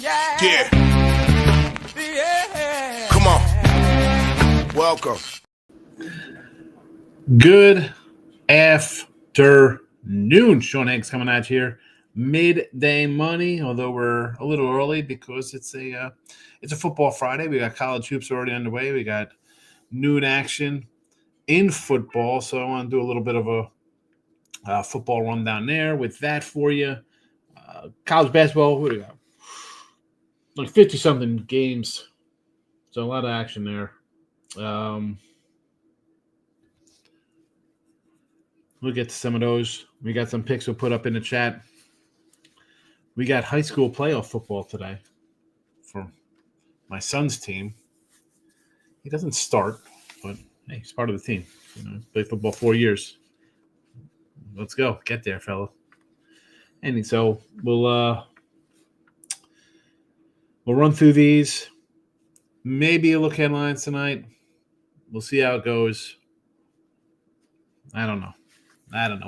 Yeah. Come on. Welcome. Good afternoon. Sean Higgs coming at you here. Midday money, although we're a little early because it's a football Friday. We got college hoops already underway. We got noon action in football, so I want to do a little bit of a football rundown there with that for you. College basketball, what do we got? Like 50-something games, so a lot of action there. We'll get to some of those. We got some picks we'll put up in the chat. We got high school playoff football today for my son's team. He doesn't start, but hey, he's part of the team. Played football 4 years. Let's go. Get there, fella. And so we'll run through these. Maybe a look headlines tonight. We'll see how it goes. I don't know.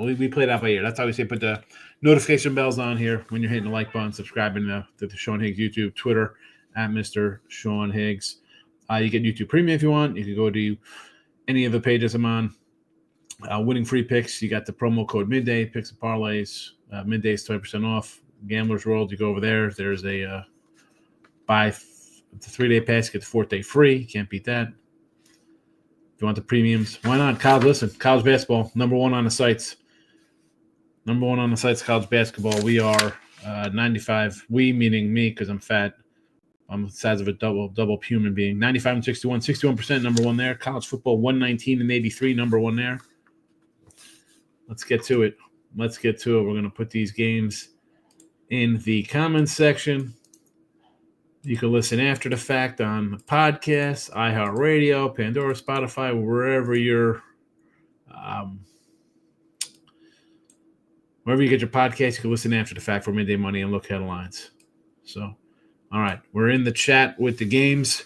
We play it out by ear. That's how we say put the notification bells on here when you're hitting the like button, subscribing to the Sean Higgs YouTube, Twitter, at Mr. Sean Higgs. You get YouTube Premium if you want. You can go to any of the pages I'm on. Winning Free Picks. You got the promo code Midday, Picks and Parlays. Midday is 20% off. Gamblers World, you go over there. There's a buy the 3-day pass, get the 4th day free. Can't beat that. If you want the premiums, why not? College basketball, number one on the sites. Number one on the sites, college basketball. We are 95. We, meaning me, because I'm fat. I'm the size of a double human being. 95 and 61. 61%, number one there. College football, 119 and 83, number one there. Let's get to it. We're going to put these games in the comments section. You can listen after the fact on podcasts, iHeartRadio, Pandora, Spotify, wherever you get your podcast, you can listen after the fact for Midday Money and look headlines. So, all right, we're in the chat with the games.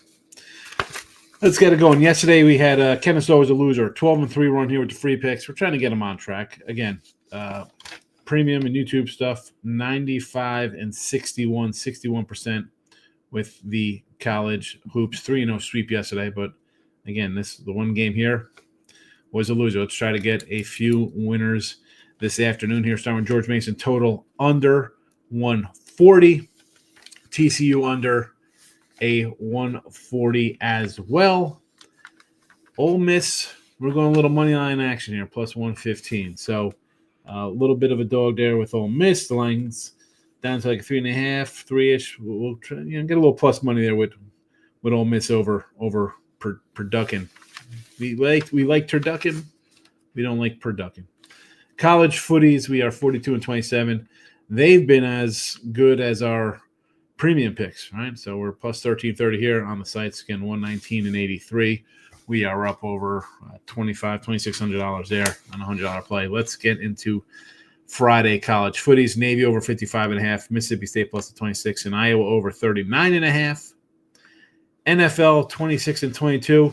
Let's get it going. Yesterday we had Kenneth's always a loser, 12-3 run here with the free picks. We're trying to get him on track again. Premium and YouTube stuff, 95 and 61% with the college hoops. 3-0 sweep yesterday, but again, the one game here was a loser. Let's try to get a few winners this afternoon here. Starting with George Mason, total under 140. TCU under a 140 as well. Ole Miss, we're going a little money line action here, plus 115. So a little bit of a dog there with Ole Miss. The line's down to like 3.5, 3-ish. We'll try, get a little plus money there with Ole Miss over Perduckin. We like turducken. We don't like Perduckin. College footies, we are 42 and 27. They've been as good as our premium picks, right? So we're plus 1330 here on the sites. Again, 119 and 83. We are up over $2,600 there on a $100 play. Let's get into Friday college footies. Navy over 55.5. Mississippi State plus the 26, and Iowa over 39.5. NFL 26 and 22. A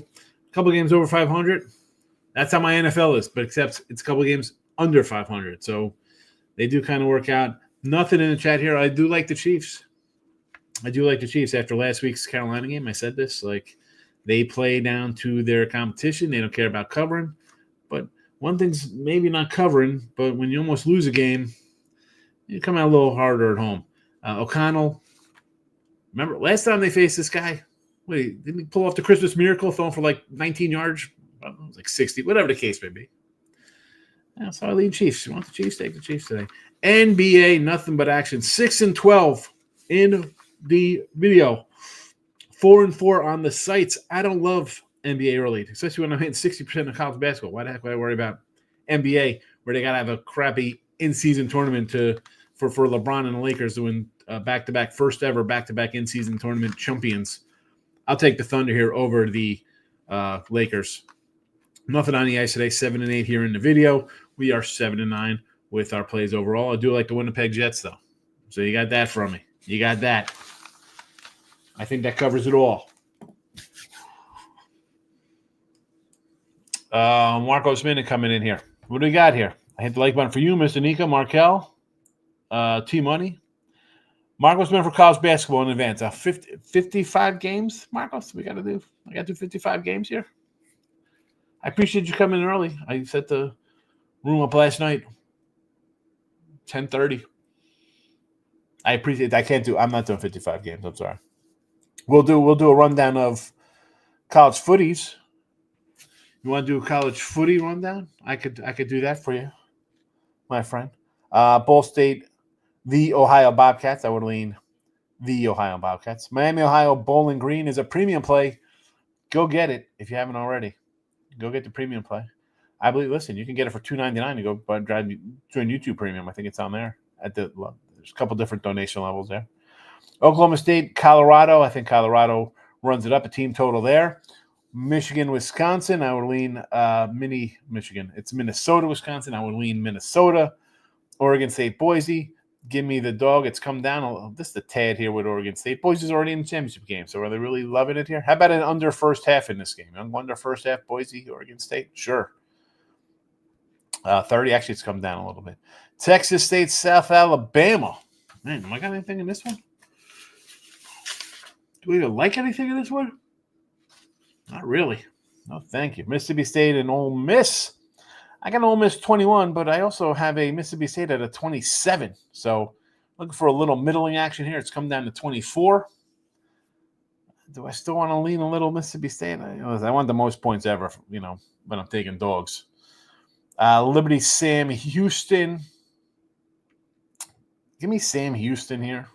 couple games over 500. That's how my NFL is, but except it's a couple games under 500. So they do kind of work out. Nothing in the chat here. I do like the Chiefs. After last week's Carolina game. I said this, like, they play down to their competition. They don't care about covering. But one thing's maybe not covering, but when you almost lose a game, you come out a little harder at home. O'Connell, remember last time they faced this guy? Wait, didn't he pull off the Christmas miracle, throwing for like 19 yards? It was like 60, whatever the case may be. Yeah, so I lead Chiefs. You want the Chiefs? Take the Chiefs today. NBA, nothing but action. 6 and 12 in the video. 4 and 4 on the sites. I don't love NBA early, especially when I'm hitting 60% of college basketball. Why the heck would I worry about NBA, where they got to have a crappy in-season tournament for LeBron and the Lakers doing back-to-back, first ever back-to-back in-season tournament champions? I'll take the Thunder here over the Lakers. Nothing on the ice today. 7 and 8 here in the video. We are 7 and 9 with our plays overall. I do like the Winnipeg Jets, though. So you got that from me. You got that. I think that covers it all. Marco Smith coming in here. What do we got here? I hit the like button for you, Mr. Nika, Markel, T-Money. Marcos went for college basketball in advance. 55 games, Marcos, we got to do. I got to do 55 games here. I appreciate you coming in early. I set the room up last night, 10:30. I appreciate. I'm not doing 55 games. I'm sorry. We'll do a rundown of college footies. You want to do a college footy rundown? I could do that for you, my friend. Ball State, the Ohio Bobcats. I would lean the Ohio Bobcats. Miami, Ohio, Bowling Green is a premium play. Go get it if you haven't already. Go get the premium play. I believe. Listen, you can get it for $2.99 to go join YouTube Premium. I think it's on there. There's a couple different donation levels there. Oklahoma State, Colorado. I think Colorado runs it up. A team total there. Michigan, Wisconsin. I would lean mini Michigan. It's Minnesota, Wisconsin. I would lean Minnesota. Oregon State, Boise. Give me the dog. It's come down. This is the tad here with Oregon State. Boise's already in the championship game, so are they really loving it here? How about an under first half in this game? Under first half, Boise, Oregon State? Sure. 30. Actually, it's come down a little bit. Texas State, South Alabama. Man, am I got anything in this one? Do we even like anything in this one? Not really. No, thank you. Mississippi State and Ole Miss. I got an Ole Miss 21, but I also have a Mississippi State at a 27. So looking for a little middling action here. It's come down to 24. Do I still want to lean a little Mississippi State? I want the most points ever, when I'm taking dogs. Liberty, Sam Houston. Give me Sam Houston here.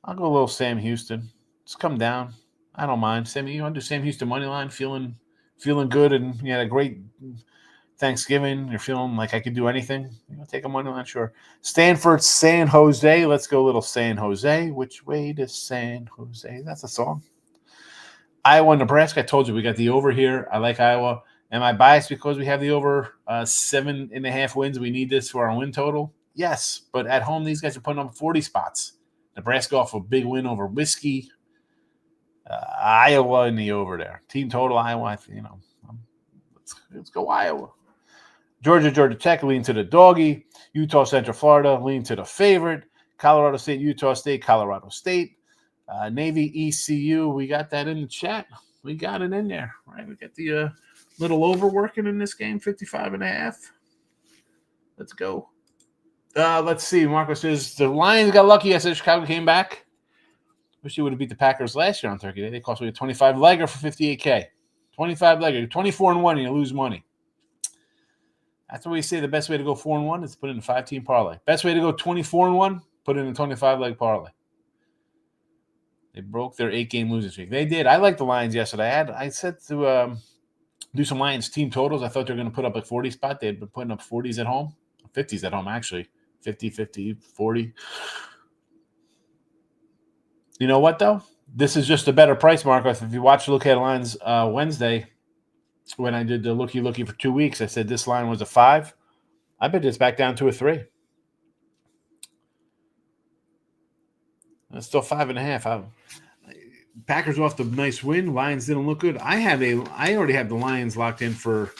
I'll go a little Sam Houston. It's come down. I don't mind. Sam, you want to do Sam Houston money line? Feeling good, and you had a great Thanksgiving. You're feeling like I could do anything. Take a money line, sure. Stanford, San Jose. Let's go a little San Jose. Which way to San Jose? That's a song. Iowa, Nebraska. I told you we got the over here. I like Iowa. Am I biased because we have the over 7.5 wins? We need this for our win total. Yes, but at home these guys are putting up 40 spots. Nebraska off a big win over Whiskey. Iowa in the over there. Team total, Iowa, let's go Iowa. Georgia Tech, lean to the doggy. Utah, Central Florida, lean to the favorite. Colorado State, Utah State, Colorado State. Navy, ECU, we got that in the chat. We got it in there, right? We got the little over working in this game, 55.5. Let's go. Let's see. Marco says the Lions got lucky. I said Chicago came back. Wish you would have beat the Packers last year on Turkey Day. They cost me a 25-legger for $58K. 25-legger. 24-1 and you lose money. That's what we say the best way to go 4-1 is put in a 5-team parlay. Best way to go 24-1, put in a 25-leg parlay. They broke their 8-game losing streak. They did. I liked the Lions yesterday. I said to do some Lions team totals. I thought they were going to put up a 40 spot. They had been putting up 40s at home. 50s at home, actually. 50, 40. You know what, though? This is just a better price, Marco. If you watch Look at Lines Wednesday, when I did the looky for 2 weeks, I said this line was a 5. I bet it's back down to a 3. It's still 5.5. Packers off the nice win. Lions didn't look good. I already have the Lions locked in for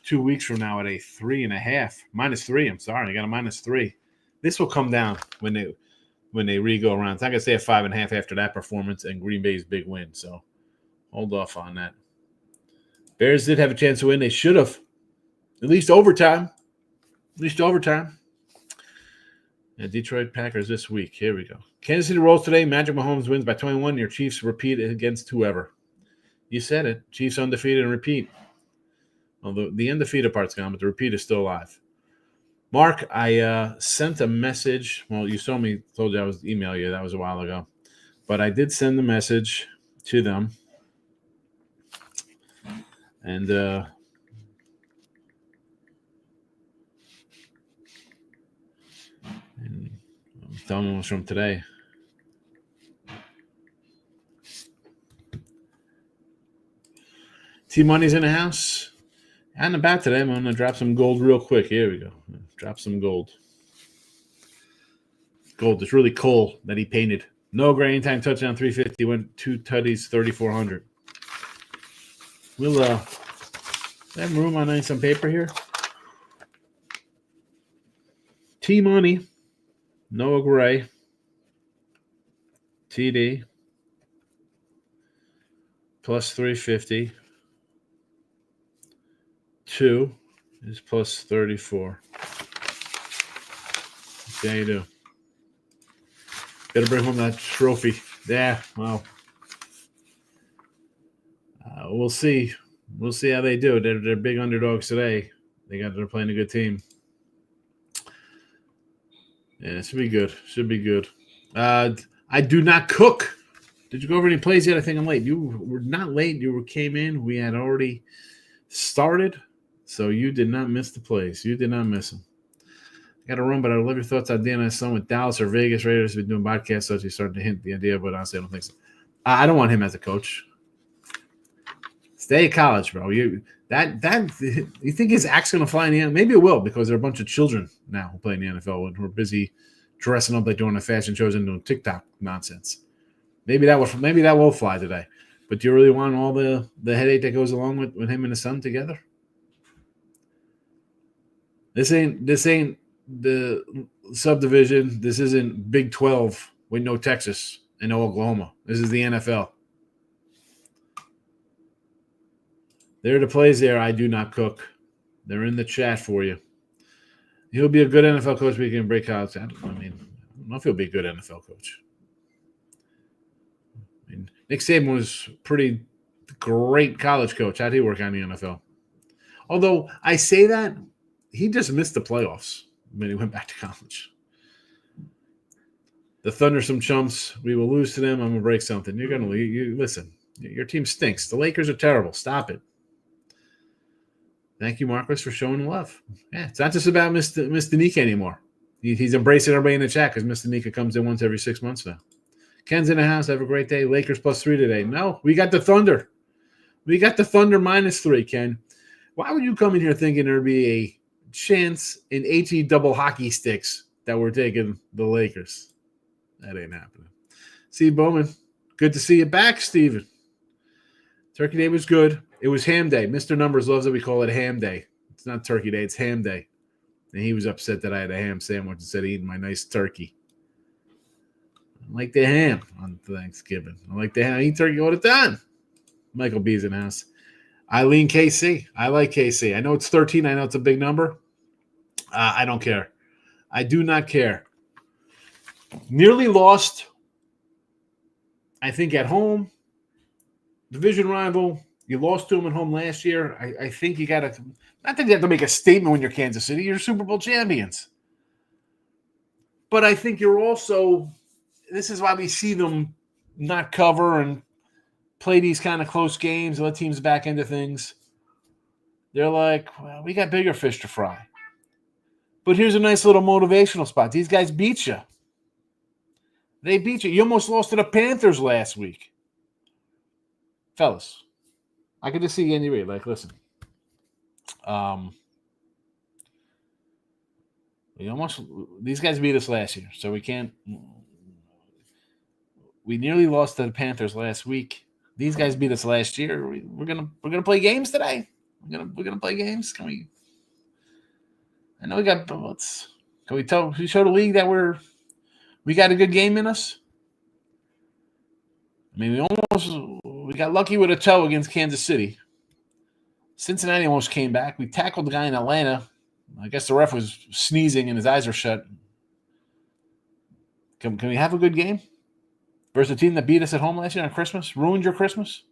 2 weeks from now at a 3.5. -3. I'm sorry. I got a -3. This will come down when they re-go around. So I'm going to say a 5.5 after that performance and Green Bay's big win. So hold off on that. Bears did have a chance to win. They should have. At least overtime. Yeah, Detroit Packers this week. Here we go. Kansas City rolls today. Magic Mahomes wins by 21. Your Chiefs repeat against whoever. You said it. Chiefs undefeated and repeat. Although the undefeated part's gone, but the repeat is still alive. Mark, I sent a message. Well, you told you I was email you. That was a while ago. But I did send a message to them. And I'm telling them it was from today. T-Money's in the house. And about today, I'm going to drop some gold real quick. Here we go. Drop some gold. Gold is really cool that he painted. No gray time touchdown, 350. Went 2 tutties, 3,400. We'll have room on some paper here. T-Money. Noah Gray. TD plus 350. 2 is plus 34. Yeah, you do. Better bring home that trophy. Yeah, well, we'll see. We'll see how they do. They're big underdogs today. They're playing a good team. Yeah, it should be good. Should be good. I do not cook. Did you go over any plays yet? I think I'm late. You were not late. You came in. We had already started, so you did not miss the plays. You did not miss them. Got to run, but I love your thoughts on DNS son with Dallas or Vegas Raiders. Been doing podcasts, so he's starting to hint the idea, but honestly, I don't think so. I don't want him as a coach. Stay at college, bro. You think his act's gonna fly in the NFL? Maybe it will, because there are a bunch of children now who play in the NFL and who are busy dressing up like doing the fashion shows and doing TikTok nonsense. Maybe that will fly today. But do you really want all the headache that goes along with him and his son together? This ain't the subdivision. This isn't Big 12 with no Texas and no Oklahoma. This is the NFL. There are the plays there. I do not cook. They're in the chat for you. He'll be a good NFL coach. We can break out. I don't know if he'll be a good NFL coach. Nick Saban was a pretty great college coach. How'd he work on the NFL? Although I say that, he just missed the playoffs when he went back to college. The Thunder, some chumps. We will lose to them. I'm going to break something. You're going to lose. You listen, your team stinks. The Lakers are terrible. Stop it. Thank you, Marcus, for showing love. Yeah, it's not just about Mr. Nika anymore. He's embracing everybody in the chat because Mr. Nika comes in once every 6 months now. Ken's in the house. Have a great day. Lakers plus 3 today. No, we got the Thunder. We got the Thunder minus 3, Ken. Why would you come in here thinking there'd be a chance in HE double hockey sticks that we're taking the Lakers? That ain't happening. Steve Bowman, good to see you back, Steven. Turkey Day was good. It was ham day. Mr. Numbers loves that we call it ham day. It's not turkey day. It's ham day. And he was upset that I had a ham sandwich instead of eating my nice turkey. I like the ham on Thanksgiving. I like the ham. I eat turkey all the time. Michael B's in the house. Eileen KC. I like KC. I know it's 13. I know it's a big number. I don't care. I do not care. Nearly lost, I think, at home. Division rival. You lost to them at home last year. I think you got to – not that you have to make a statement when you're Kansas City. You're Super Bowl champions. But I think you're also – this is why we see them not cover and play these kind of close games and let teams back into things. They're like, well, we got bigger fish to fry. But here's a nice little motivational spot. These guys beat you. They beat you. You almost lost to the Panthers last week. Fellas, I could just see Andy Reid. Like, listen. These guys beat us last year, so we can't. We nearly lost to the Panthers last week. These guys beat us last year. We're gonna play games today. We're gonna play games. Can we? I know we got. Can we show the league that we got a good game in us? I mean, we got lucky with a toe against Kansas City. Cincinnati almost came back. We tackled the guy in Atlanta. I guess the ref was sneezing and his eyes are shut. Can we have a good game versus a team that beat us at home last year on Christmas? Ruined your Christmas?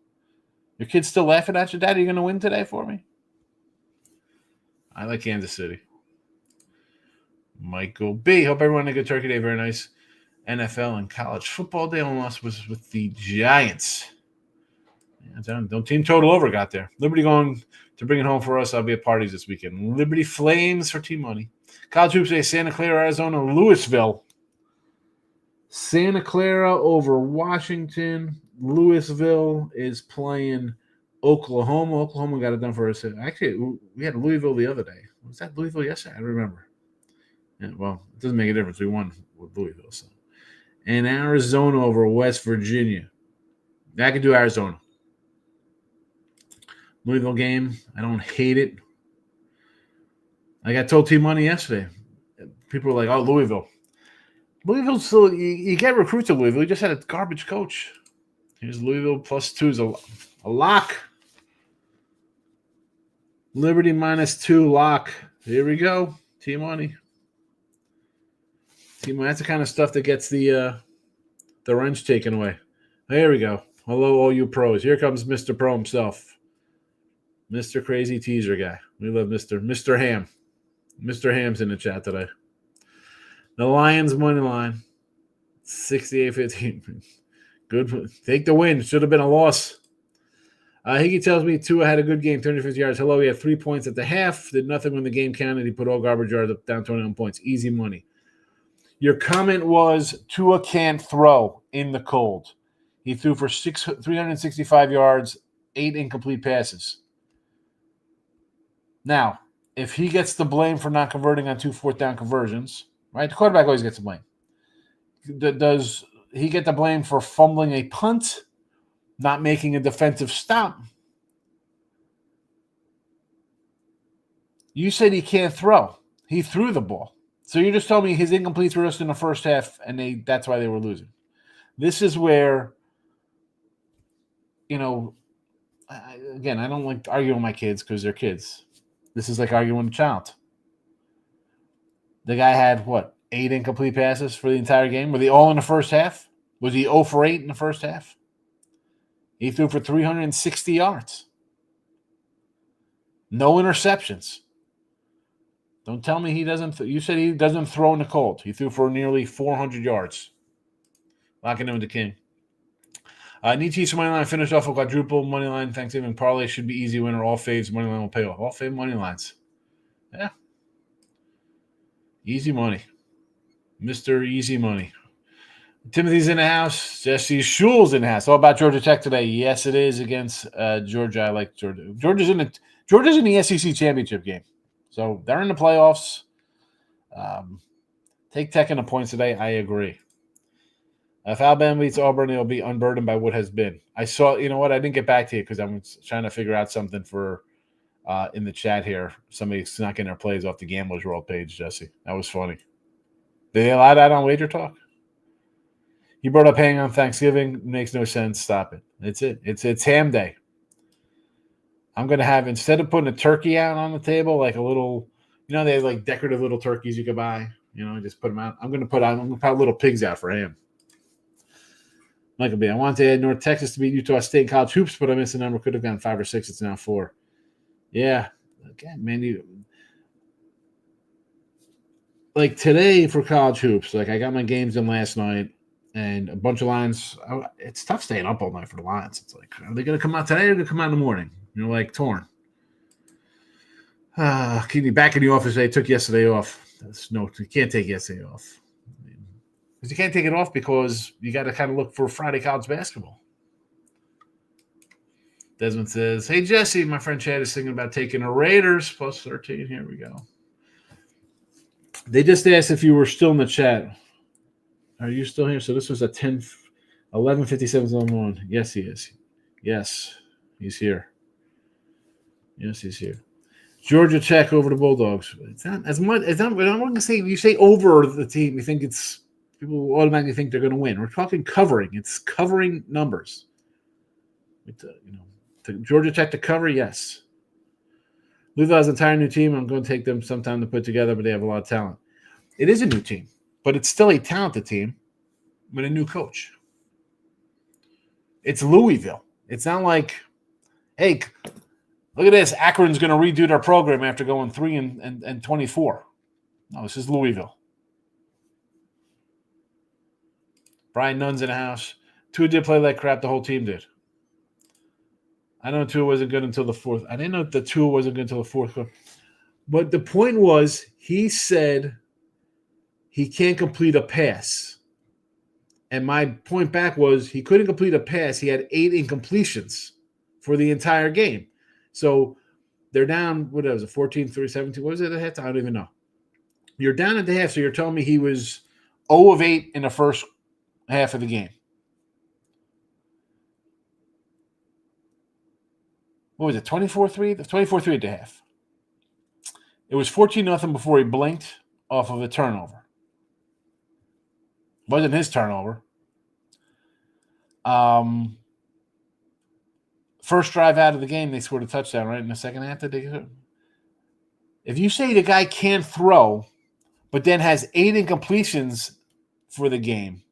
Your kids still laughing at you, Dad? Are you going to win today for me? I like Kansas City. Michael B. Hope everyone had a good Turkey Day. Very nice. NFL and college football day. Only loss was with the Giants. Yeah, don't team total over got there. Liberty going to bring it home for us. I'll be at parties this weekend. Liberty Flames for team money. College hoops day, Santa Clara, Arizona, Louisville. Santa Clara over Washington. Louisville is playing Oklahoma. Oklahoma got it done for us. Actually, we had Louisville the other day. Was that Louisville yesterday? I don't remember. Yeah, well, it doesn't make a difference. We won with Louisville. So. And Arizona over West Virginia. I could do Arizona. Louisville game. I don't hate it. I got told team money yesterday. People were like, oh, Louisville. Louisville still, you get recruits at Louisville. You just had a garbage coach. Here's Louisville +2 is a lock. Liberty -2 lock. Here we go. T-Money. That's the kind of stuff that gets the wrench taken away. There we go. Hello, all you pros. Here comes Mr. Pro himself. Mr. Crazy Teaser guy. We love Mr. Ham. Mr. Ham's in the chat today. The Lions money line. 68-15. Good. Take the win. Should have been a loss. Higgy tells me Tua had a good game, 350 yards. Hello, he had 3 points at the half. Did nothing when the game counted. He put all garbage yards up, down 21 points. Easy money. Your comment was Tua can't throw in the cold. He threw for 365 yards, 8 incomplete passes. Now, if he gets the blame for not converting on 2 fourth-down conversions, right? The quarterback always gets the blame. Does he get the blame for fumbling a punt, not making a defensive stop? You said he can't throw. He threw the ball. So you just told me his incompletes were just in the first half, and that's why they were losing. This is where, again, I don't like arguing with my kids because they're kids. This is like arguing with a child. The guy had, 8 incomplete passes for the entire game? Were they all in the first half? Was he 0 for 8 in the first half? He threw for 360 yards. No interceptions. Don't tell me he doesn't. You said he doesn't throw in the cold. He threw for nearly 400 yards. Locking in with the king. Nietzsche's money line finished off a quadruple money line. Thanksgiving parlay should be easy winner. All faves money line will pay off. All fave money lines. Yeah. Easy money. Mr. Easy Money. Timothy's in the house. Jesse Schul's in the house. All about Georgia Tech today. Yes, it is against Georgia. I like Georgia. Georgia's in the SEC championship game. So they're in the playoffs. Take Tech in the points today. I agree. If Alabama beats Auburn, it'll be unburdened by what has been. I saw, I didn't get back to you because I'm trying to figure out something for in the chat here. Somebody snuck in their plays off the Gamblers World page, Jesse. That was funny. Did they allow that on Wager Talk? You brought up hang on Thanksgiving. Makes no sense. Stop it. It's it. It's ham day. I'm going to have, instead of putting a turkey out on the table, like a little, they have like decorative little turkeys you could buy, just put them out. I'm going to put little pigs out for ham. Michael B. I wanted to add North Texas to beat Utah State in college hoops, but I missed the number. Could have gone 5 or 6. It's now 4. Yeah. Again, man, like today for college hoops, like I got my games in last night and a bunch of lines. It's tough staying up all night for the lines. It's like, are they going to come out today or are they going to come out in the morning? Like torn. Can you back in the office? They took yesterday off. You can't take yesterday off. Because you can't take it off because you got to kind of look for Friday college basketball. Desmond says, hey, Jesse, my friend Chad is thinking about taking the Raiders +13. Here we go. They just asked if you were still in the chat. Are you still here? So this was a 11:57 on. Yes, he is. Yes, he's here. Yes, he's here. Georgia Tech over the Bulldogs. It's not as much. It's not. I'm not going to say. You say over the team, you think it's people automatically think they're going to win. We're talking covering. It's covering numbers. Georgia Tech to cover, yes. Louisville has an entire new team. I'm going to take them some time to put together, but they have a lot of talent. It is a new team, but it's still a talented team with a new coach. It's Louisville. It's not like, hey, look at this. Akron's going to redo their program after going 3 and 24. No, this is Louisville. Brian Nunn's in the house. Tua did play like crap. The whole team did. I know Tua wasn't good until the fourth. I didn't know that Tua wasn't good until the fourth quarter. But the point was, he said he can't complete a pass. And my point back was he couldn't complete a pass. He had 8 incompletions for the entire game. So they're down, what was it, 14-3, 17? What was it at halftime? I don't even know. You're down at the half, so you're telling me he was 0 of 8 in the first half of the game. What was it, 24-3? 24-3 at the half. It was 14-0 before he blinked off of a turnover. Wasn't his turnover. First drive out of the game, they scored a touchdown, right? In the second half, if you say the guy can't throw, but then has 8 incompletions for the game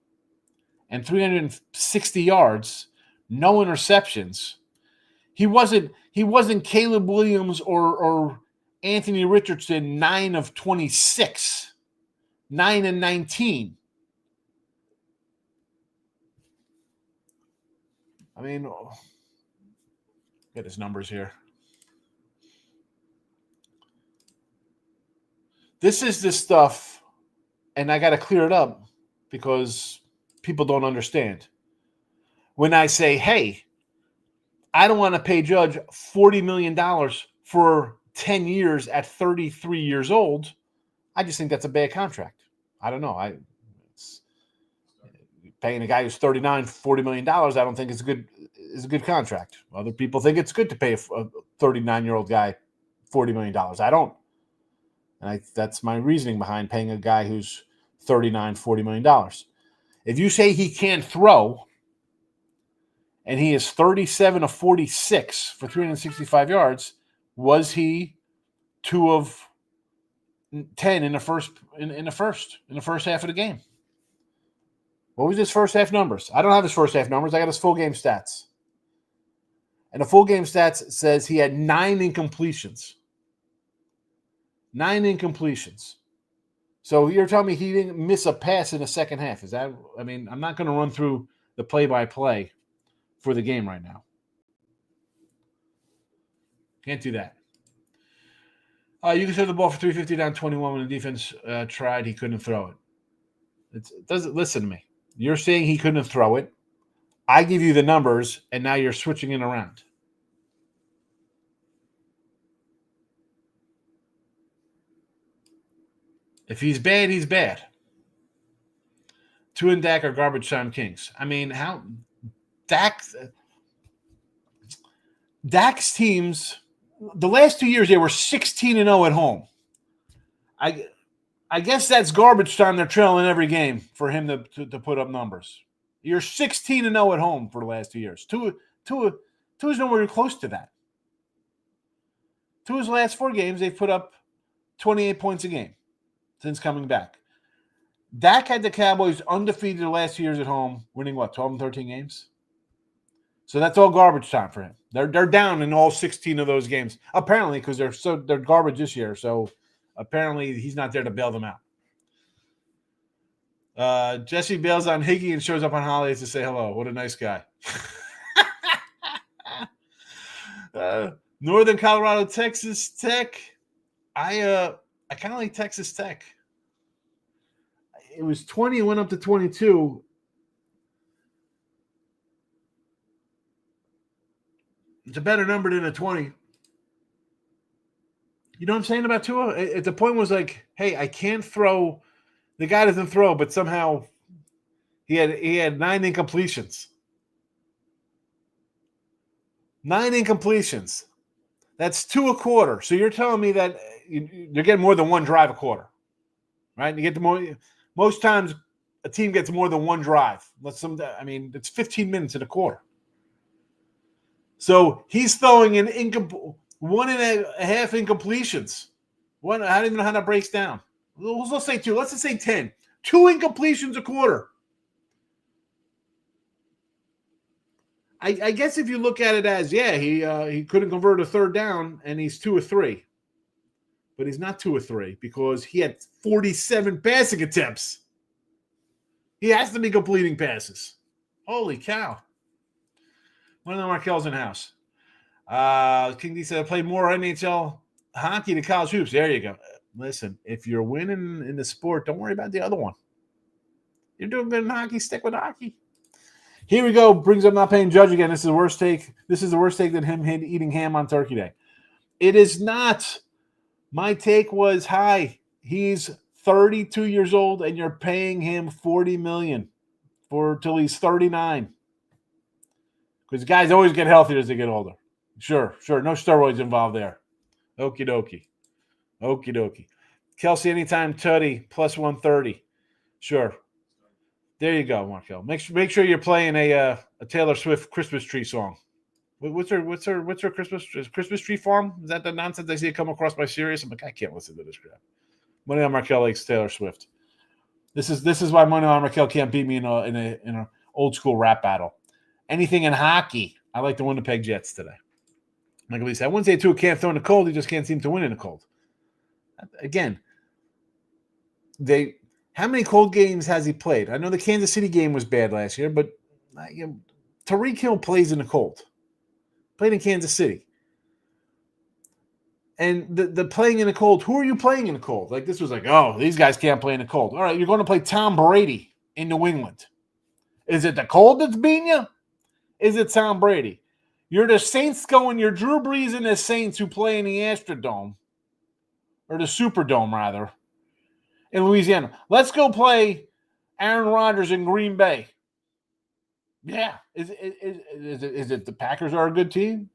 and 360 yards, no interceptions, he wasn't Caleb Williams or Anthony Richardson, 9 of 26, 9 and 19. I mean, get his numbers here. This is the stuff, and I got to clear it up because people don't understand. When I say, hey, I don't want to pay Judge $40 million for 10 years at 33 years old, I just think that's a bad contract. I don't know. Paying a guy who's 39, $40 million, I don't think is a good contract. Other people think it's good to pay a 39-year-old guy $40 million. I don't. And that's my reasoning behind paying a guy who's 39, $40 million. If you say he can't throw, and he is 37 of 46 for 365 yards, was he 2 of 10 in the first half of the game? What was his first half numbers? I don't have his first half numbers. I got his full game stats. And the full game stats says he had 9 incompletions. 9 incompletions. So you're telling me he didn't miss a pass in the second half. Is that, I mean, I'm not going to run through the play-by-play for the game right now. Can't do that. You can throw the ball for 350 down 21 when the defense tried. He couldn't throw it. It doesn't listen to me. You're saying he couldn't throw it. I give you the numbers, and now you're switching it around. If he's bad, he's bad. Tua and Dak are garbage time kings. I mean, how Dak's teams, the last 2 years, they were 16-0 at home. I guess that's garbage time. They're trailing every game for him to put up numbers. You're 16-0 at home for the last 2 years. Tua's nowhere close to that. Tua's last 4 games, they've put up 28 points a game since coming back. Dak had the Cowboys undefeated the last 2 years at home, winning 12 and 13 games? So that's all garbage time for him. They're down in all 16 of those games, apparently, because they're garbage this year. So apparently he's not there to bail them out. Jesse bails on Higgy and shows up on holidays to say hello. What a nice guy. Northern Colorado, Texas Tech. I kind of like Texas Tech. It was 20, it went up to 22. It's a better number than a 20. You know what I'm saying about Tua? At the point was like, hey, I can't throw. The guy doesn't throw, but somehow he had 9 incompletions. 9 incompletions. That's 2 a quarter. So you're telling me that you're getting more than 1 drive a quarter, right? You get most times a team gets more than 1 drive. It's 15 minutes in a quarter. So he's throwing in 1.5 incompletions. I don't even know how that breaks down. Let's say 2. Let's just say 10. 2 incompletions a quarter. I guess if you look at it as, he couldn't convert a 3rd down, and he's 2 or 3. But he's not 2 or 3 because he had 47 passing attempts. He has to be completing passes. Holy cow. One of the Markel's in house. King D said, I played more NHL hockey than college hoops. There you go. Listen, if you're winning in the sport, don't worry about the other one. You're doing good in hockey, stick with hockey. Here we go. Brings up not paying Judge again. This is the worst take. This is the worst take than him eating ham on Turkey Day. It is not. My take was high. He's 32 years old, and you're paying him $40 million till he's 39. Because guys always get healthier as they get older. Sure. No steroids involved there. Okie dokie. Kelsey, anytime tutty, plus 130. Sure. There you go, Markel. Make sure you're playing a Taylor Swift Christmas tree song. What's her Christmas tree farm? Is that the nonsense I see it come across my Sirius? I'm like, I can't listen to this crap. Money on Markel likes Taylor Swift. This is why Money on Markel can't beat me in a old school rap battle. Anything in hockey, I like the Winnipeg Jets today. Like Lee said, I wouldn't say Tua can't throw in the cold. He just can't seem to win in the cold. Again, how many cold games has he played? I know the Kansas City game was bad last year, but Tyreek Hill plays in the cold. Played in Kansas City. And the playing in the cold, who are you playing in the cold? Like this was like, oh, these guys can't play in the cold. All right, you're going to play Tom Brady in New England. Is it the cold that's beating you? Is it Tom Brady? You're the Saints going, you're Drew Brees and the Saints who play in the Astrodome, or the Superdome, rather, in Louisiana. Let's go play Aaron Rodgers in Green Bay. Yeah. Is it the Packers are a good team?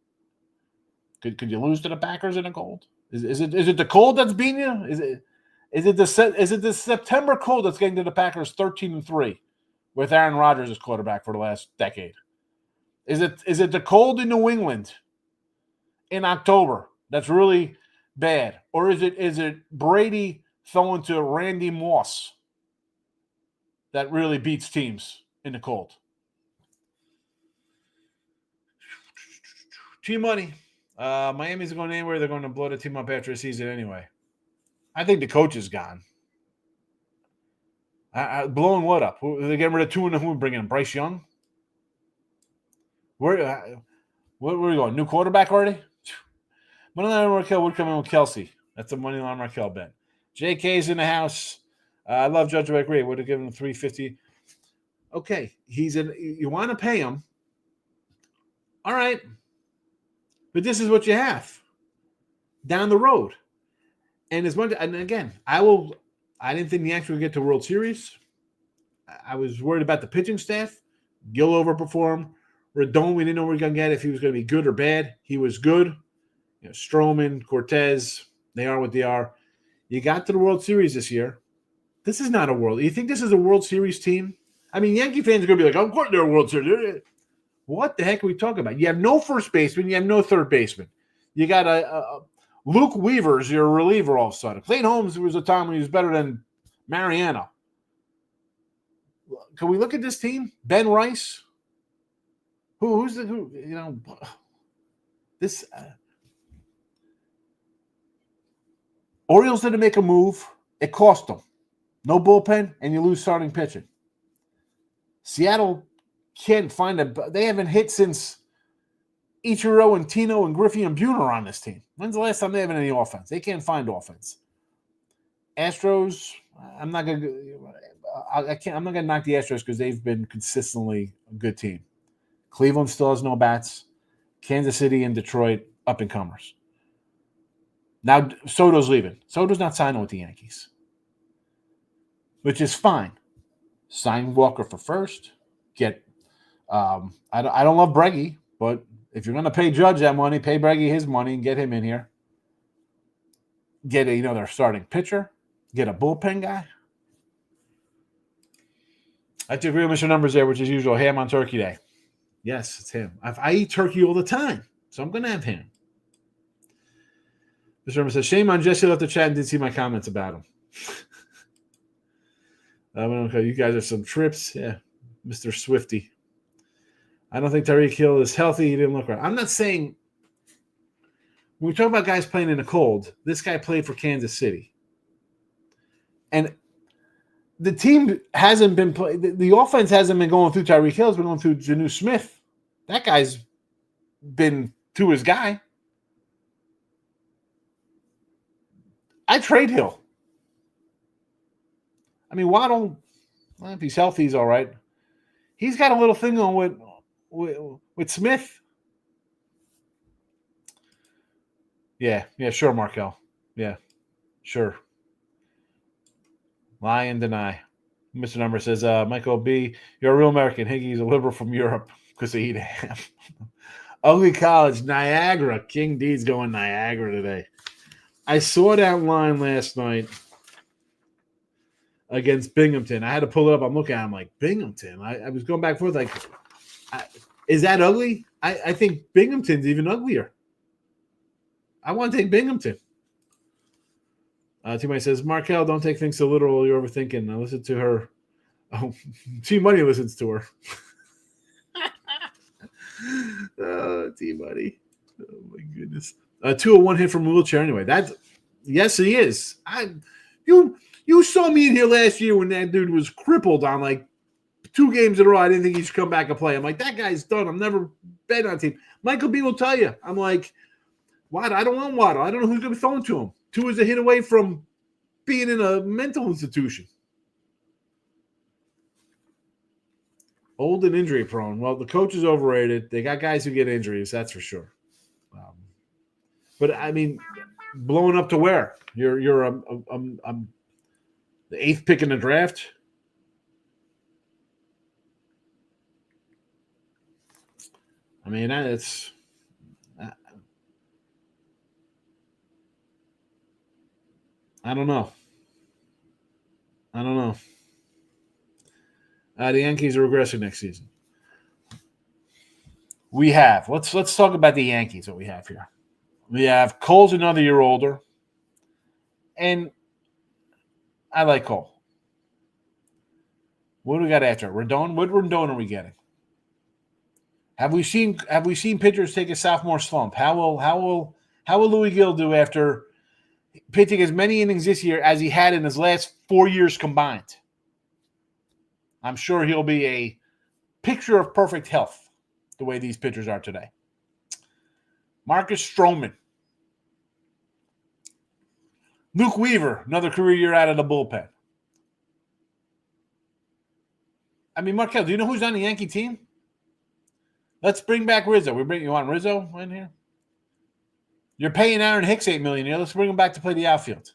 Could you lose to the Packers in the cold? Is it the cold that's beating you? Is it the September cold that's getting to the Packers 13-3 with Aaron Rodgers as quarterback for the last decade? Is it the cold in New England in October that's really bad, or is it Brady throwing to Randy Moss that really beats teams in the cold? Team money. Miami's going anywhere. They're going to blow the team up after the season anyway. I think the coach is gone. Blowing what up? They're getting rid of two and who bringing in Bryce Young? Where are we going? New quarterback already? Moneyline Markel would come in with Kelsey. That's a Moneyline Markel bet. JK's in the house. I love Judge Beck Ray. Would have given him $350. Okay, you want to pay him. All right. But this is what you have down the road. And again, I didn't think the Yankees would get to World Series. I was worried about the pitching staff. Gill overperformed. Rodon, we didn't know we were going to get if he was going to be good or bad. He was good. Stroman, Cortez, they are what they are. You got to the World Series this year. This is not a World. You think this is a World Series team? I mean, Yankee fans are going to be like, of course they're a World Series. What the heck are we talking about? You have no first baseman. You have no third baseman. You got Luke Weaver's your reliever all of a sudden. Clayton Holmes was a time when he was better than Mariano. Can we look at this team? Ben Rice? Who's this Orioles didn't make a move. It cost them. No bullpen, and you lose starting pitching. Seattle can't find they haven't hit since Ichiro and Tino and Griffey and Buhner on this team. When's the last time they have any offense? They can't find offense. Astros, I'm not gonna knock the Astros because they've been consistently a good team. Cleveland still has no bats. Kansas City and Detroit, up and comers. Now Soto's leaving. Soto's not signing with the Yankees, which is fine. Sign Walker for first. Get. I don't love Breggy, but if you're going to pay Judge that money, pay Breggy his money and get him in here. Get their starting pitcher. Get a bullpen guy. I have to agree with Mr. Numbers there, which is usual. Ham on Turkey Day. Yes, it's him. I eat turkey all the time, so I'm going to have him. Mr. Numbers says, shame on Jesse left the chat and didn't see my comments about him. You guys are some trips. Yeah, Mr. Swifty. I don't think Tyreek Hill is healthy. He didn't look right. I'm not saying when we talk about guys playing in the cold, this guy played for Kansas City. And the team hasn't been the offense hasn't been going through Tyreek Hill. It's been going through Janu Smith. That guy's been to his guy. I trade Hill. I mean, Waddle, if he's healthy, he's all right. He's got a little thing on with Smith. Yeah, sure, Markel. Yeah, sure. Lie and deny. Mr. Number says, Michael B., you're a real American. Higgy's a liberal from Europe because they eat ham. Ugly College, Niagara. King D's going Niagara today. I saw that line last night. against Binghamton. I had to pull it up. I'm looking at it. I'm like, Binghamton? I was going back and forth like, is that ugly? I think Binghamton's even uglier. I want to take Binghamton. T-Money says, Markel, don't take things so literal. You're overthinking. I listen to her. Oh, T-Money listens to her. T-Money. Oh, my goodness. 201 hit from a wheelchair anyway. Yes, he is. You saw me in here last year when that dude was crippled on like 2 games in a row. I didn't think he should come back and play. I'm like, that guy's done. I'm never betting on a team. Michael B will tell you. I'm like, Waddle. I don't want Waddle. I don't know who's going to be throwing to him. 2 is a hit away from being in a mental institution. Old and injury prone. Well, the coach is overrated. They got guys who get injuries, that's for sure. But I mean, blowing up to where? You're the 8th pick in the draft. I mean, it's. I don't know. The Yankees are regressing next season. We have. Let's talk about the Yankees, what we have here. We have Cole's another year older. And I like Cole. What do we got after? Rendon? What Rendon are we getting? Have we seen pitchers take a sophomore slump? How will Louis Gill do after pitching as many innings this year as he had in his last 4 years combined? I'm sure he'll be a picture of perfect health the way these pitchers are today. Marcus Stroman. Luke Weaver, another career year out of the bullpen. I mean, Markel, do you know who's on the Yankee team? Let's bring back Rizzo. You want Rizzo in here? You're paying Aaron Hicks $8 million here. Let's bring him back to play the outfield.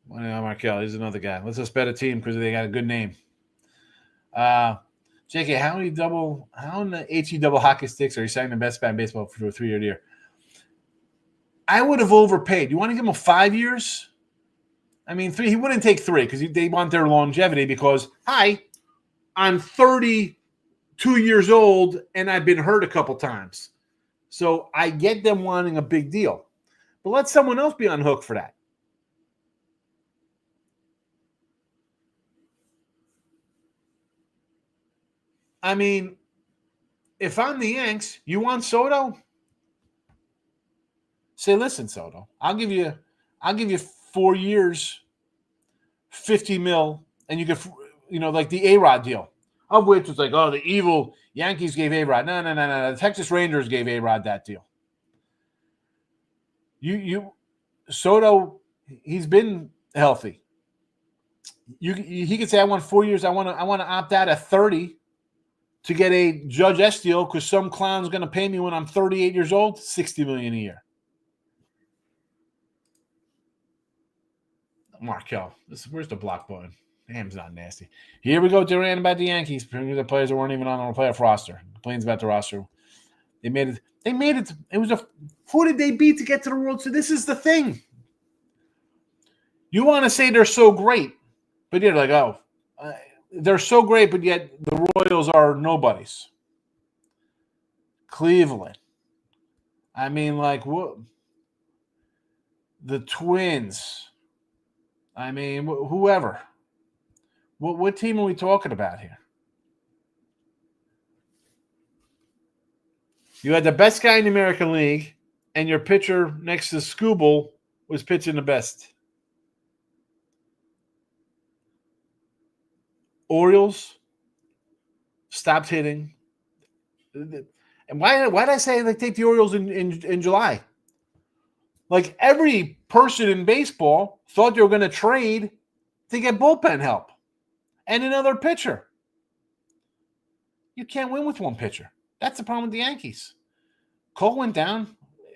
Well, Markel, he's another guy. Let's just bet a team because they got a good name. JK, how in the HE double hockey sticks are you signing the best bat in baseball for a 3-year deal? I would have overpaid. You want to give him 5 years? I mean, 3. He wouldn't take 3 because they want their longevity because, I'm 32 years old and I've been hurt a couple times. So I get them wanting a big deal. But let someone else be on hook for that. I mean, if I'm the Yanks, you want Soto? Say, listen, Soto, I'll give you 4 years, $50 million, and you get, like the A-Rod deal, of which it's like, the evil Yankees gave A-Rod. No. The Texas Rangers gave A-Rod that deal. Soto, he's been healthy. He could say, I want 4 years. I want to opt out at 30. To get a Judge S deal because some clown's going to pay me when I'm 38 years old, $60 million a year. Markel, where's the block button? Damn, it's not nasty. Here we go, Duran about the Yankees. The players that weren't even on the playoff roster. Complains about the roster. They made it. It was who did they beat to get to the World Series? This is the thing. You want to say they're so great, but you're like, they're so great, but yet the Royals are nobodies. Cleveland. I mean, like, what? The Twins. I mean, whoever. What team are we talking about here? You had the best guy in the American League, and your pitcher next to Skubal was pitching the best. Orioles stopped hitting. And why did I say they take the Orioles in July? Like every person in baseball thought they were going to trade to get bullpen help and another pitcher. You can't win with one pitcher. That's the problem with the Yankees. Cole went down,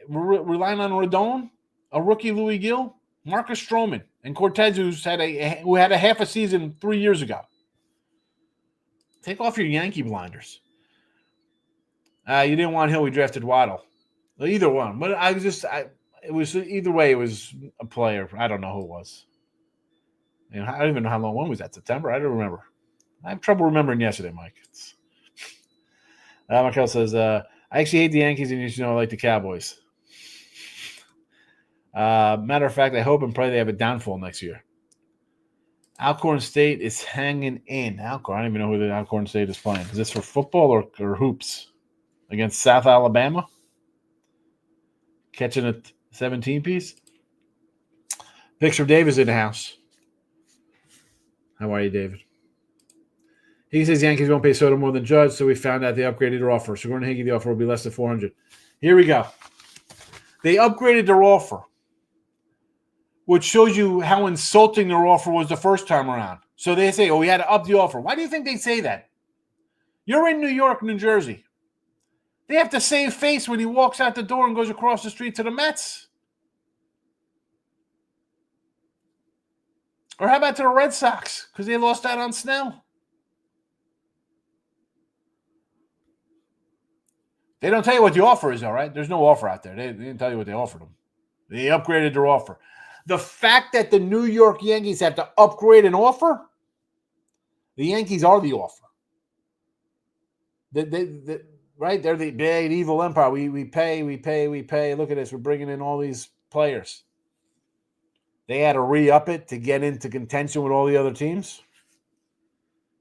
relying on Rendon, a rookie Louis Gill, Marcus Stroman, and Cortez, who had a half a season 3 years ago. Take off your Yankee blinders. You didn't want Hill. We drafted Waddle. Either one. But It was either way. It was a player. I don't know who it was. I don't even know how long. When was that? September? I don't remember. I have trouble remembering yesterday, Mike. Michael says, I actually hate the Yankees, and you should know I like the Cowboys. Matter of fact, I hope and pray they have a downfall next year. Alcorn State is hanging in. Alcorn, I don't even know who the Alcorn State is playing. Is this for football or hoops? Against South Alabama? Catching a 17-piece? Victor Davis in the house. How are you, David? He says Yankees won't pay Soto more than Judge, so we found out they upgraded their offer. So Gordon Hickey, the offer will be less than $400. Here we go. They upgraded their offer, which shows you how insulting their offer was the first time around. So they say, we had to up the offer. Why do you think they say that? You're in New York, New Jersey. They have the same face when he walks out the door and goes across the street to the Mets. Or how about to the Red Sox? Because they lost out on Snell. They don't tell you what the offer is, all right? There's no offer out there. They didn't tell you what they offered them. They upgraded their offer. The fact that the New York Yankees have to upgrade an offer, the Yankees are the offer. Right? They're the big evil empire. We pay. Look at this. We're bringing in all these players. They had to re-up it to get into contention with all the other teams.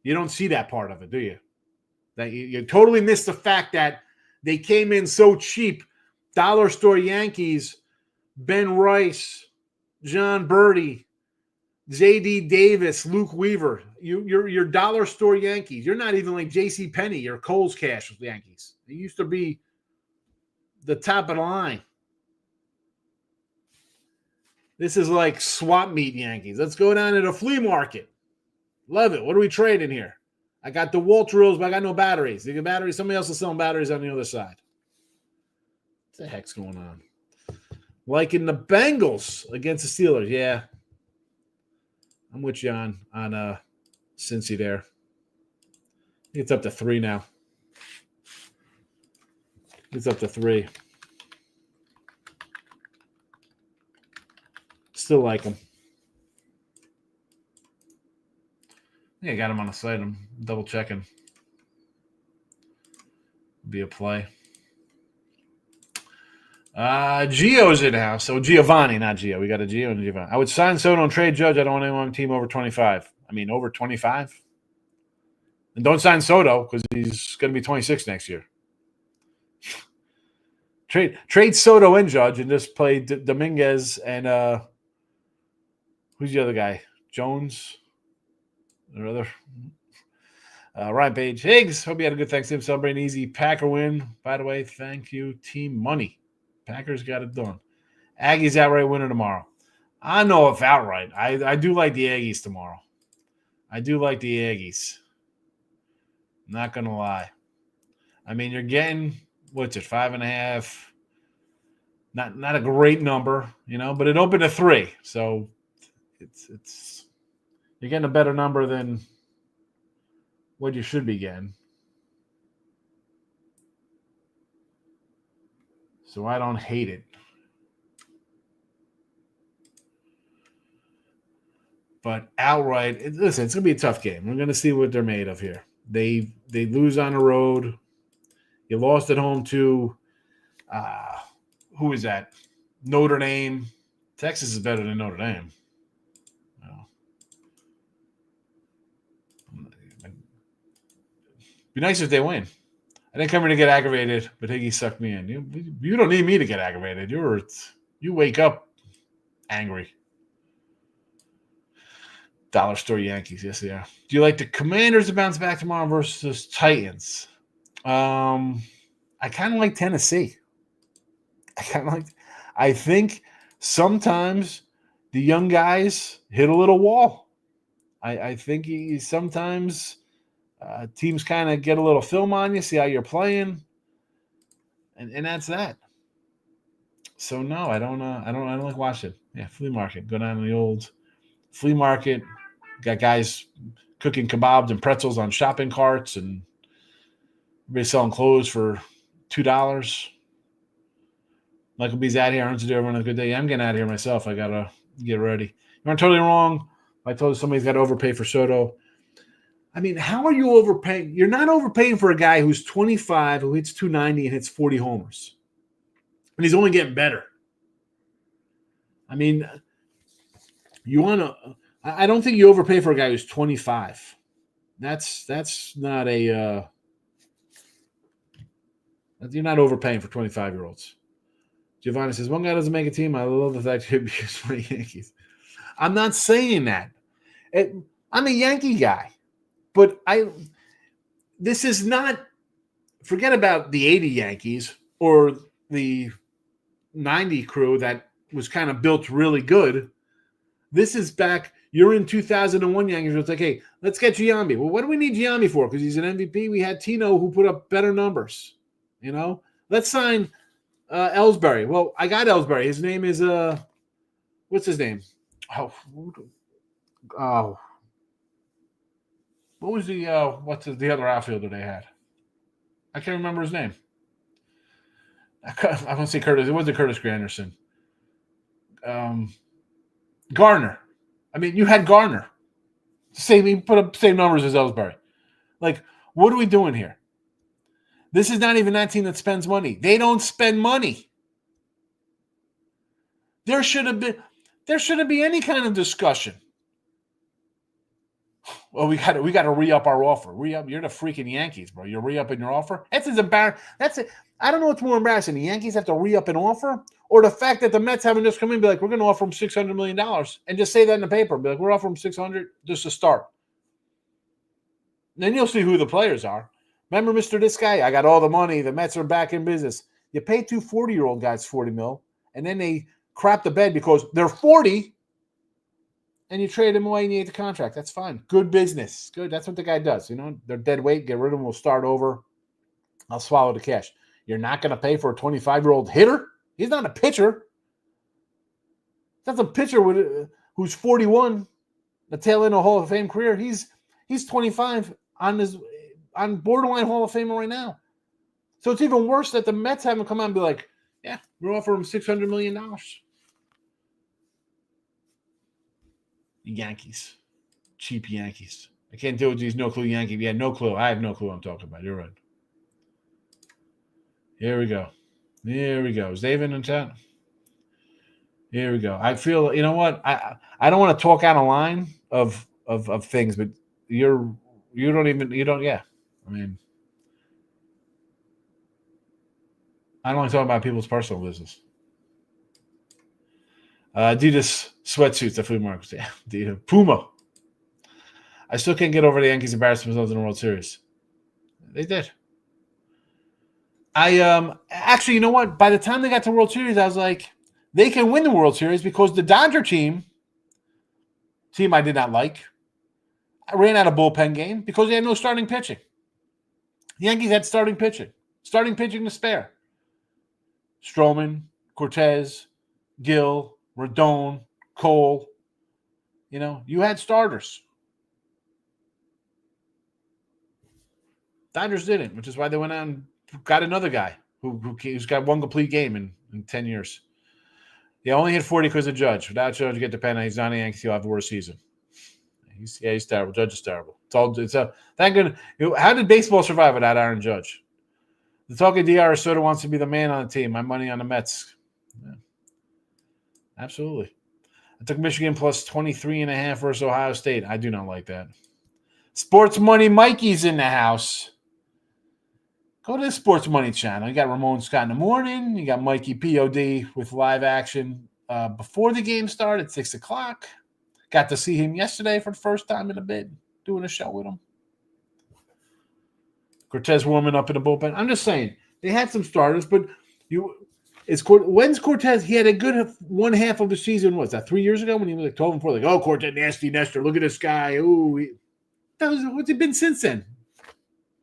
You don't see that part of it, do you? That you totally miss the fact that they came in so cheap. Dollar store Yankees, Ben Rice, John Birdie, J.D. Davis, Luke Weaver. You're dollar store Yankees. You're not even like J.C. Penney or Kohl's Cash Yankees. They used to be the top of the line. This is like swap meet Yankees. Let's go down to the flea market. Love it. What are we trading here? I got the Walt rules, but I got no batteries. You get batteries. Somebody else is selling batteries on the other side. What the heck's going on? Like in the Bengals against the Steelers. Yeah. I'm with you on Cincy there. It's up to 3 now. It's up to 3. Still like him. Yeah, I got him on the site. I'm double checking. Be a play. Gio's in the house. So Giovanni, not Gio. We got a Gio and a Giovanni. I would sign Soto and trade Judge. I don't want anyone on the team over 25. I mean, over 25? And don't sign Soto because he's going to be 26 next year. Trade Soto and Judge and just play Dominguez and who's the other guy? Jones? Or other? Ryan Page. Higgs. Hope you had a good Thanksgiving. Celebrating easy Packer win. By the way, thank you, Team Money. Packers got it done. Aggies outright winner tomorrow. I don't know if outright. I do like the Aggies tomorrow. I do like the Aggies. Not going to lie. I mean, you're getting, 5.5? Not a great number, but it opened at 3. So it's you're getting a better number than what you should be getting. So I don't hate it. But outright, listen, it's going to be a tough game. We're going to see what they're made of here. They lose on the road. You lost at home to, who is that? Notre Dame. Texas is better than Notre Dame. Be nice if they win. I didn't come here to get aggravated, but Higgy sucked me in. You don't need me to get aggravated. You wake up angry. Dollar store Yankees, yes they are. Do you like the Commanders to bounce back tomorrow versus Titans? I kind of like Tennessee. I think sometimes the young guys hit a little wall. I think sometimes teams kind of get a little film on you, see how you're playing, and that's that. So no, I don't like watching. Yeah, flea market. Go down to the old flea market. Got guys cooking kebabs and pretzels on shopping carts, and everybody selling clothes for $2. Michael B's out here. Aren't you doing a good day? Yeah, I'm getting out of here myself. I got to get ready. You aren't totally wrong. I told you somebody's got to overpay for Soto. I mean, how are you overpaying? You're not overpaying for a guy who's 25, who hits 290 and hits 40 homers. And he's only getting better. I mean, you want to – I don't think you overpay for a guy who's 25. That's not a you're not overpaying for 25-year-olds. Giovanni says, one guy doesn't make a team. I love the fact he'd be used for the Yankees. I'm not saying that. I'm a Yankee guy. But this is not – forget about the 80 Yankees or the 90 crew that was kind of built really good. This is back – you're in 2001 Yankees. It's like, hey, let's get Giambi. Well, what do we need Giambi for? Because he's an MVP. We had Tino who put up better numbers. Let's sign Ellsbury. Well, I got Ellsbury. His name is what's his name? Oh. What was what's the other outfielder they had? I can't remember his name. I want to say Curtis. It wasn't Curtis Granderson. Garner. I mean, you had Garner. He put up the same numbers as Ellsbury. Like, what are we doing here? This is not even that team that spends money. They don't spend money. There shouldn't be any kind of discussion. Well, we got to re-up our offer. Re-up. You're the freaking Yankees, bro. You're re-upping your offer. That's as embarrassing. That's it. I don't know what's more embarrassing. The Yankees have to re-up an offer, or the fact that the Mets haven't just come in and be like, we're going to offer them $600 million, and just say that in the paper. Be like, we're offering them $600 just to start. And then you'll see who the players are. Remember, Mr. This guy? I got all the money. The Mets are back in business. You pay two 40-year-old guys $40 million, and then they crap the bed because they're 40. And you trade him away and you get the contract. That's fine. Good business. Good. That's what the guy does. They're dead weight. Get rid of them. We'll start over. I'll swallow the cash. You're not going to pay for a 25-year-old hitter? He's not a pitcher. That's a pitcher who's 41, the tail end of a Hall of Fame career. He's 25 on borderline Hall of Famer right now. So it's even worse that the Mets haven't come out and be like, yeah, we're offering him $600 million. Yankees. Cheap Yankees. I can't deal with these no-clue Yankees. Yeah, no clue. I have no clue what I'm talking about. You're right. Here we go. Is David in chat? Here we go. I feel, you know what? I don't want to talk out of line of things, but you don't, yeah. I mean, I don't want to talk about people's personal business. Adidas sweatsuits at food markets. Yeah, Adidas. Puma. I still can't get over the Yankees embarrassing themselves in the World Series. They did. I actually, you know what? By the time they got to World Series, I was like, they can win the World Series because the Dodger team I did not like, I ran out of bullpen game because they had no starting pitching. The Yankees had starting pitching to spare. Stroman, Cortez, Gill, Rodon, Cole. You had starters. Dodgers didn't, which is why they went out and got another guy who's got one complete game in 10 years. He only hit 40 because of Judge. Without Judge, you get the pen. He's not a Yankee. He'll have a worse season. He's terrible. Judge is terrible. Thank goodness. How did baseball survive without Aaron Judge? The talk of DR sort of wants to be the man on the team. My money on the Mets. Yeah. Absolutely. I took Michigan plus 23.5 versus Ohio State. I do not like that. Sports Money Mikey's in the house. Go to the Sports Money channel. You got Ramon Scott in the morning. You got Mikey POD with live action before the game started at 6 o'clock. Got to see him yesterday for the first time in a bit, doing a show with him. Cortez warming up in the bullpen. I'm just saying, they had some starters, but when's Cortez? He had a good one half of the season. What's that, 3 years ago when he was like 12 and 4? Like, oh, Cortez, nasty Nestor. Look at this guy. Ooh, what's it been since then?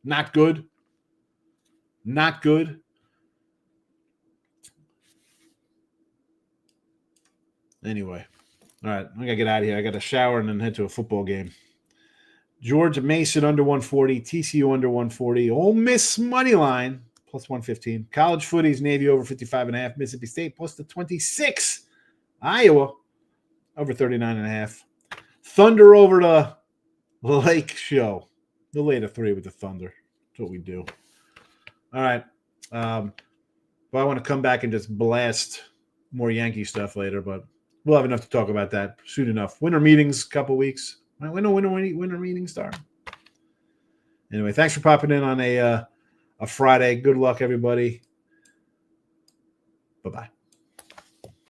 Not good. Not good. Anyway, all right, I got to get out of here. I got to shower and then head to a football game. George Mason under 140, TCU under 140. Ole Miss money line plus 115. College footies, Navy over 55.5. Mississippi State plus the 26. Iowa over 39.5. Thunder over the Lake Show. The later 3 with the Thunder. That's what we do. All right. But I want to come back and just blast more Yankee stuff later, but we'll have enough to talk about that soon enough. Winter meetings, couple weeks. When do winter meetings start? Anyway, thanks for popping in on a Friday. Good luck, everybody. Bye-bye.